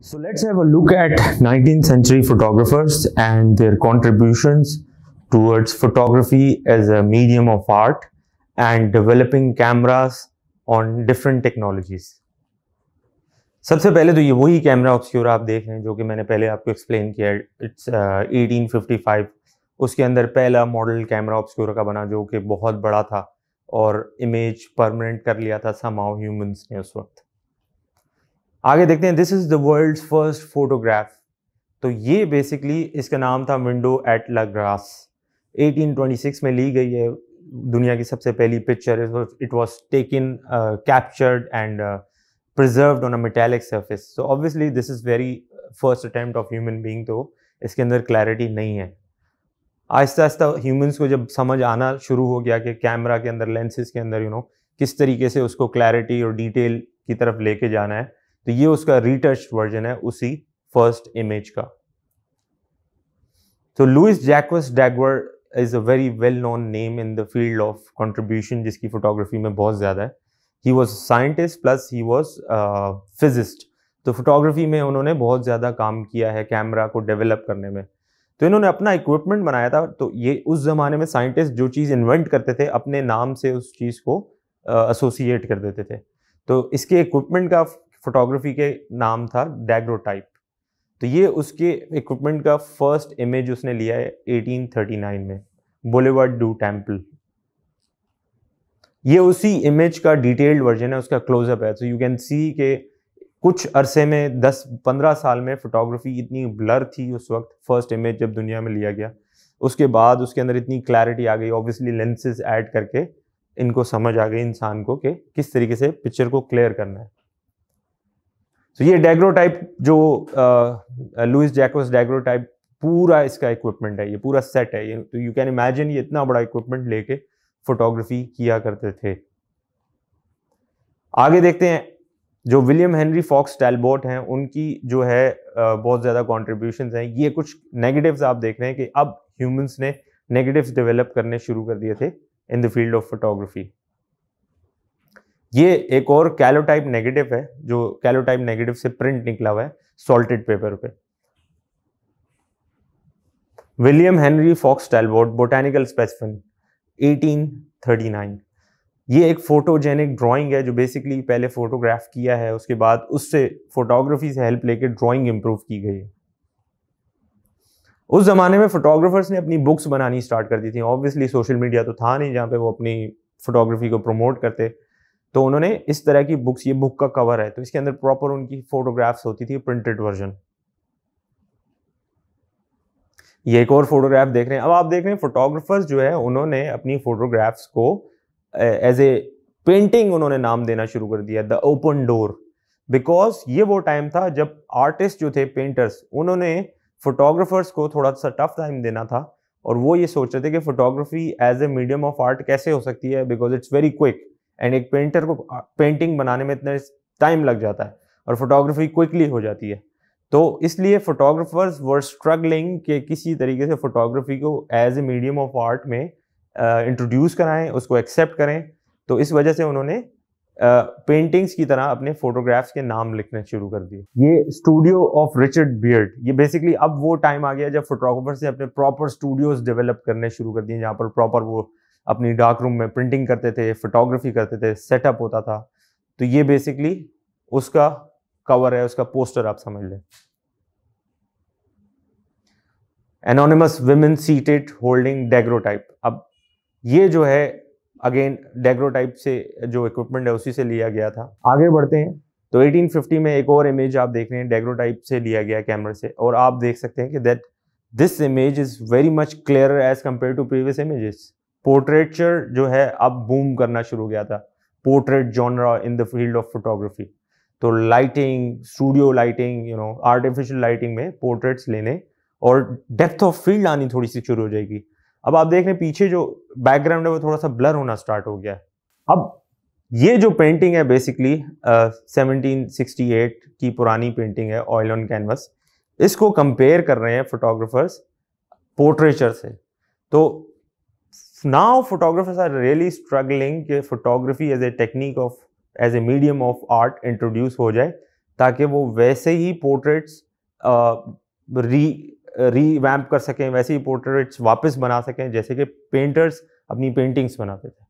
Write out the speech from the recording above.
So let's have a look at 19th century photographers and their contributions towards photography as a medium of art and developing cameras on different technologies. सबसे पहले तो ये वही camera ऑब्स्क्यूर आप देख रहे हैं जो कि मैंने पहले आपको एक्सप्लेन किया। इट्स 1855 उसके अंदर पहला मॉडल कैमरा ऑब्स्क्यूर का बना जो कि बहुत बड़ा था और इमेज परमानेंट कर लिया था समहाउ ह्यूमंस ने उस वक्त। आगे देखते हैं, this is the world's first photograph. तो ये बेसिकली इसका नाम था विंडो एट ला ग्रास। 1826 में ली गई है दुनिया की सबसे पहली picture. It was taken captured and preserved on a metallic surface. So obviously this is very first attempt of human being, तो इसके अंदर क्लैरिटी नहीं है। आहिस्ता आहिस्ता ह्यूमंस को जब समझ आना शुरू हो गया कि कैमरा के अंदर, लेंसेज के अंदर किस तरीके से उसको क्लैरिटी और डिटेल की तरफ लेके जाना है, तो ये उसका रीटच्ड वर्जन है उसी फर्स्ट इमेज का। तो Louis Jacques Daguerre is a very well known name in the field of contribution, जिसकी फोटोग्राफी में बहुत ज़्यादा है। He was a scientist plus he was physicist. तो फोटोग्राफी में उन्होंने बहुत ज़्यादा काम किया है कैमरा को डेवलप करने में। तो इन्होंने अपना इक्विपमेंट बनाया था। तो ये उस ज़माने में साइंटिस्ट जो चीज़ इन्वेंट करते थे अपने नाम से उस चीज़ को एसोसिएट कर देते थे। तो इसके इक्विपमेंट का फोटोग्राफी के नाम था डैग्रोटाइप। तो ये उसके इक्विपमेंट का फर्स्ट इमेज उसने लिया है 1839 में, बोलेवर्ड डू टेम्पल। ये उसी इमेज का डिटेल्ड वर्जन है, उसका क्लोजअप है। तो यू कैन सी कि कुछ अरसे में 10-15 साल में फोटोग्राफी इतनी ब्लर थी उस वक्त, फर्स्ट इमेज जब दुनिया में लिया गया। उसके बाद उसके अंदर इतनी क्लैरिटी आ गई, ऑब्वियसली लेंसेज ऐड करके इनको समझ आ गई इंसान को कि किस तरीके से पिक्चर को क्लियर करना है। तो ये डैग्रोटाइप जो लुइस जैक्वस डैग्रोटाइप पूरा इसका इक्विपमेंट है, ये पूरा सेट है। ये तो यू कैन इमेजिन ये इतना बड़ा इक्विपमेंट लेके फोटोग्राफी किया करते थे। आगे देखते हैं, जो विलियम हेनरी फॉक्स टैलबॉट हैं उनकी जो है बहुत ज़्यादा कॉन्ट्रीब्यूशंस हैं। ये कुछ नेगेटिव्स आप देख रहे हैं कि अब ह्यूमंस ने नेगेटिव्स डेवलप करने शुरू कर दिए थे इन द फील्ड ऑफ फोटोग्राफी। ये एक और कैलोटाइप नेगेटिव है, जो कैलोटाइप नेगेटिव से प्रिंट निकला हुआ है सॉल्टेड पेपर पे। William Henry Fox Talbot, botanical specimen 1839। ये एक फोटोजेनिक ड्राइंग है जो बेसिकली पहले फोटोग्राफ किया है, उसके बाद उससे फोटोग्राफी से हेल्प लेके ड्राइंग इंप्रूव की गई है। उस जमाने में फोटोग्राफर्स ने अपनी बुक्स बनानी स्टार्ट कर दी थी। ऑब्वियसली सोशल मीडिया तो था नहीं जहाँ पे वो अपनी फोटोग्राफी को प्रमोट करते, तो उन्होंने इस तरह की बुक्स, ये बुक का कवर है तो इसके अंदर प्रॉपर उनकी फोटोग्राफ्स होती थी, प्रिंटेड वर्जन। ये एक और फोटोग्राफ देख रहे हैं। अब आप देख रहे हैं फोटोग्राफर्स जो है उन्होंने अपनी फोटोग्राफ्स को एज ए पेंटिंग उन्होंने नाम देना शुरू कर दिया, द ओपन डोर। बिकॉज ये वो टाइम था जब आर्टिस्ट जो थे, पेंटर्स, उन्होंने फोटोग्राफर्स को थोड़ा सा टफ टाइम देना था और वो ये सोच रहे थे कि photography as a medium of art कैसे हो सकती है, because it's very quick and एक पेंटर को पेंटिंग बनाने में इतना टाइम लग जाता है और फोटोग्राफी क्विकली हो जाती है। तो इसलिए फोटोग्राफर्स वर स्ट्रगलिंग कि किसी तरीके से फोटोग्राफी को as a medium of art में इंट्रोड्यूस कराएं, उसको एक्सेप्ट करें। तो इस वजह से उन्होंने पेंटिंग्स की तरह अपने फोटोग्राफ्स के नाम लिखने शुरू कर दिए। ये स्टूडियो ऑफ रिचर्ड बियर्ड, ये बेसिकली अब वो टाइम आ गया जब फोटोग्राफर्स ने अपने प्रॉपर स्टूडियोज डेवलप करने शुरू कर दिए, जहाँ पर प्रॉपर वो अपनी डार्क रूम में प्रिंटिंग करते थे, फोटोग्राफी करते थे, सेटअप होता था। तो ये बेसिकली उसका कवर है, उसका पोस्टर आप समझ लें। Anonymous women seated holding daguerreotype. अब ये जो है अगेन डैग्रोटाइप से जो इक्विपमेंट है उसी से लिया गया था। आगे बढ़ते हैं तो 1850 में एक और इमेज आप देख रहे हैं डैग्रोटाइप से लिया गया कैमरा से, और आप देख सकते हैं कि that this image is very much clearer as compared to previous images. Portraiture जो है अब बूम करना शुरू हो गया था, portrait genre in the field of photography. तो lighting, studio lighting, artificial lighting में पोर्ट्रेट्स लेने और डेप्थ ऑफ फील्ड आनी थोड़ी सी शुरू हो जाएगी। अब आप देख रहे हैं पीछे जो बैकग्राउंड है वो थोड़ा सा ब्लर होना स्टार्ट हो गया है। अब ये जो पेंटिंग है बेसिकली 1768 की पुरानी पेंटिंग है, ऑयल ऑन कैनवस। इसको कंपेयर कर रहे हैं फोटोग्राफर्स पोर्ट्रेचर से। तो now photographers are really struggling कि photography as a technique of, as a medium of art introduce हो जाए, ताकि वो वैसे ही पोर्ट्रेट्स रीवैम्प कर सकें, वैसे ही पोर्ट्रेट्स वापस बना सकें जैसे कि पेंटर्स अपनी पेंटिंग्स बनाते थे।